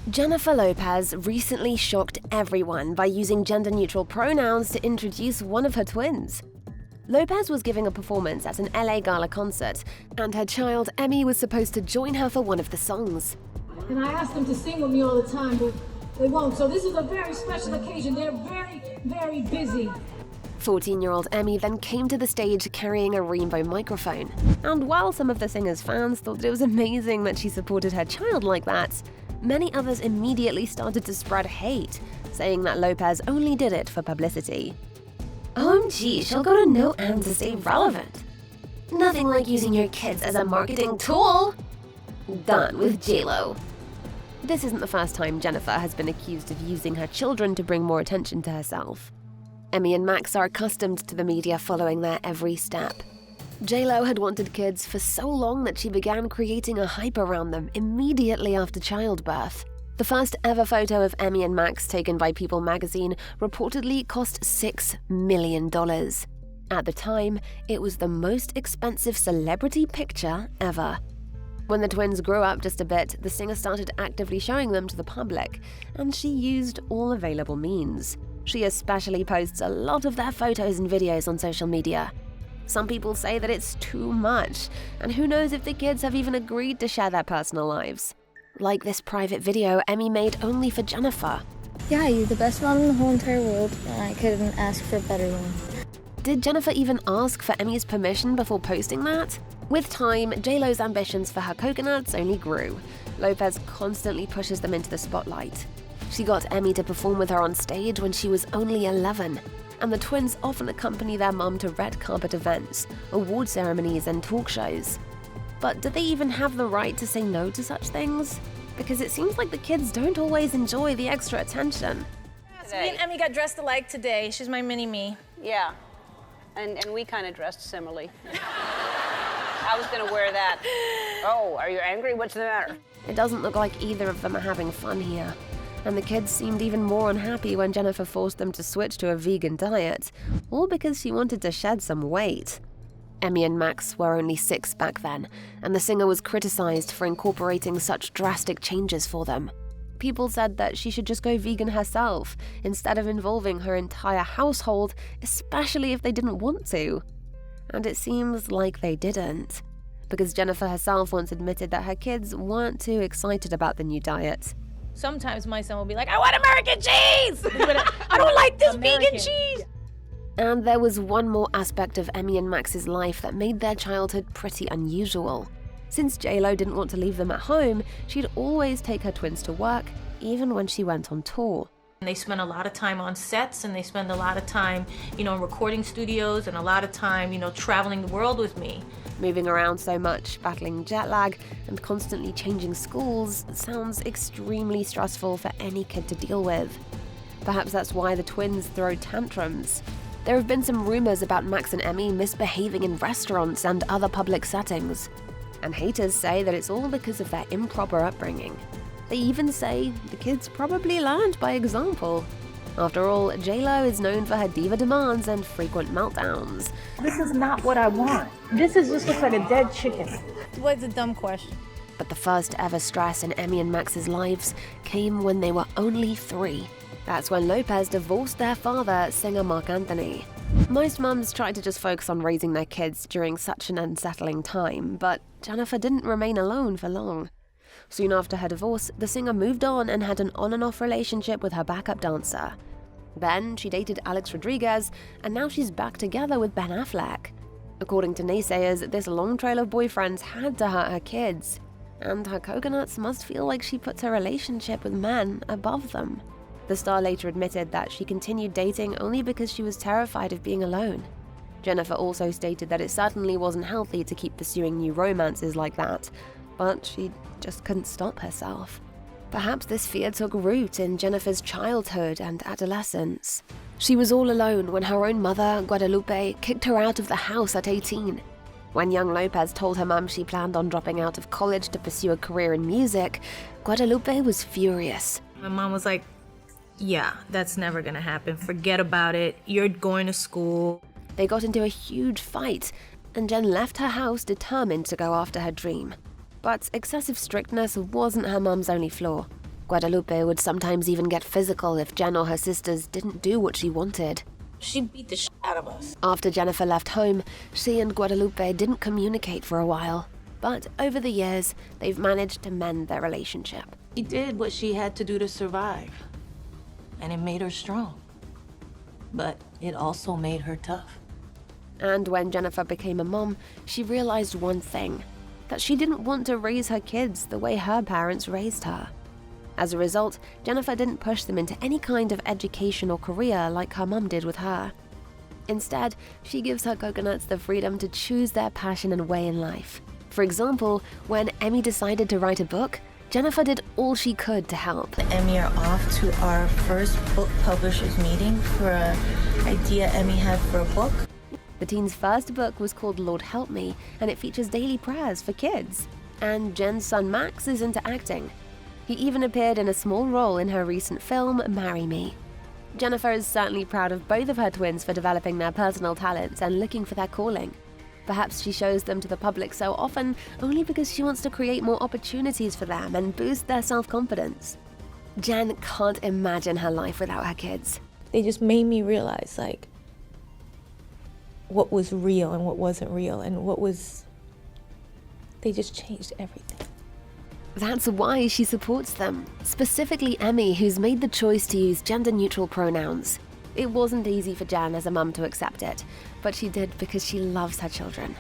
Jennifer Lopez recently shocked everyone by using gender-neutral pronouns to introduce one of her twins. Lopez was giving a performance at an LA gala concert, and her child Emme was supposed to join her for one of the songs. And I ask them to sing with me all the time, but they won't. So this is a very special occasion. They're very, very busy. 14-year-old Emme then came to the stage carrying a rainbow microphone. And while some of the singer's fans thought it was amazing that she supported her child like that, many others immediately started to spread hate, saying that Lopez only did it for publicity. OMG, she'll go to no end to stay relevant. Nothing like using your kids as a marketing tool. Done with J-Lo. This isn't the first time Jennifer has been accused of using her children to bring more attention to herself. Emme and Max are accustomed to the media following their every step. J-Lo had wanted kids for so long that she began creating a hype around them immediately after childbirth. The first ever photo of Emme and Max taken by People magazine reportedly cost $6 million. At the time, it was the most expensive celebrity picture ever. When the twins grew up just a bit, the singer started actively showing them to the public, and she used all available means. She especially posts a lot of their photos and videos on social media. Some people say that it's too much, and who knows if the kids have even agreed to share their personal lives. Like this private video Emme made only for Jennifer. Yeah, you're the best mom in the whole entire world, and I couldn't ask for a better one. Did Jennifer even ask for Emme's permission before posting that? With time, J-Lo's ambitions for her coconuts only grew. Lopez constantly pushes them into the spotlight. She got Emme to perform with her on stage when she was only 11, and the twins often accompany their mom to red carpet events, award ceremonies, and talk shows. But do they even have the right to say no to such things? Because it seems like the kids don't always enjoy the extra attention. Me and Emme got dressed alike today. She's my mini-me. Yeah, and we kind of dressed similarly. I was gonna wear that. Oh, are you angry? What's the matter? It doesn't look like either of them are having fun here. And the kids seemed even more unhappy when Jennifer forced them to switch to a vegan diet, all because she wanted to shed some weight. Emme and Max were only 6 back then, and the singer was criticized for incorporating such drastic changes for them. People said that she should just go vegan herself, instead of involving her entire household, especially if they didn't want to. And it seems like they didn't, because Jennifer herself once admitted that her kids weren't too excited about the new diet. Sometimes my son will be like, I want American cheese! I don't like this vegan cheese! And there was one more aspect of Emme and Max's life that made their childhood pretty unusual. Since J-Lo didn't want to leave them at home, she'd always take her twins to work, even when she went on tour. They spend a lot of time on sets, and they spend a lot of time, in recording studios, and a lot of time, traveling the world with me. Moving around so much, battling jet lag, and constantly changing schools sounds extremely stressful for any kid to deal with. Perhaps that's why the twins throw tantrums. There have been some rumors about Max and Emme misbehaving in restaurants and other public settings. And haters say that it's all because of their improper upbringing. They even say the kids probably learned by example. After all, J-Lo is known for her diva demands and frequent meltdowns. This is not what I want. This just looks like a dead chicken. What's a dumb question? But the first ever stress in Emme and Max's lives came when they were only 3. That's when Lopez divorced their father, singer Mark Anthony. Most mums try to just focus on raising their kids during such an unsettling time, but Jennifer didn't remain alone for long. Soon after her divorce, the singer moved on and had an on-and-off relationship with her backup dancer. Then she dated Alex Rodriguez, and now she's back together with Ben Affleck. According to naysayers, this long trail of boyfriends had to hurt her kids, and her coconuts must feel like she puts her relationship with men above them. The star later admitted that she continued dating only because she was terrified of being alone. Jennifer also stated that it certainly wasn't healthy to keep pursuing new romances like that, but she just couldn't stop herself. Perhaps this fear took root in Jennifer's childhood and adolescence. She was all alone when her own mother, Guadalupe, kicked her out of the house at 18. When young Lopez told her mum she planned on dropping out of college to pursue a career in music, Guadalupe was furious. My mom was like, yeah, that's never gonna happen. Forget about it. You're going to school. They got into a huge fight, and Jen left her house determined to go after her dream. But excessive strictness wasn't her mum's only flaw. Guadalupe would sometimes even get physical if Jen or her sisters didn't do what she wanted. She beat the shit out of us. After Jennifer left home, she and Guadalupe didn't communicate for a while. But over the years, they've managed to mend their relationship. She did what she had to do to survive, and it made her strong. But it also made her tough. And when Jennifer became a mom, she realized one thing, that she didn't want to raise her kids the way her parents raised her. As a result, Jennifer didn't push them into any kind of education or career like her mom did with her. Instead, she gives her coconuts the freedom to choose their passion and way in life. For example, when Emme decided to write a book, Jennifer did all she could to help. Emme are off to our first book publishers meeting for an idea Emme had for a book. The teen's first book was called Lord Help Me, and it features daily prayers for kids. And Jen's son Max is into acting. He even appeared in a small role in her recent film, Marry Me. Jennifer is certainly proud of both of her twins for developing their personal talents and looking for their calling. Perhaps she shows them to the public so often only because she wants to create more opportunities for them and boost their self-confidence. Jen can't imagine her life without her kids. They just made me realize, like, what was real and what wasn't real, and they just changed everything. That's why she supports them, specifically Emme, who's made the choice to use gender-neutral pronouns. It wasn't easy for Jen as a mum to accept it, but she did because she loves her children.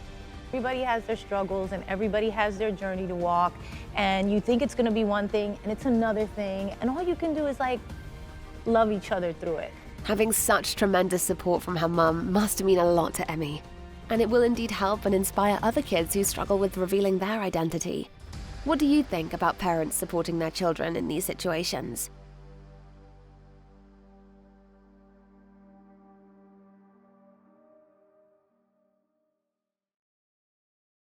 Everybody has their struggles and everybody has their journey to walk, and you think it's gonna be one thing and it's another thing, and all you can do is like love each other through it. Having such tremendous support from her mum must mean a lot to Emme, and it will indeed help and inspire other kids who struggle with revealing their identity. What do you think about parents supporting their children in these situations?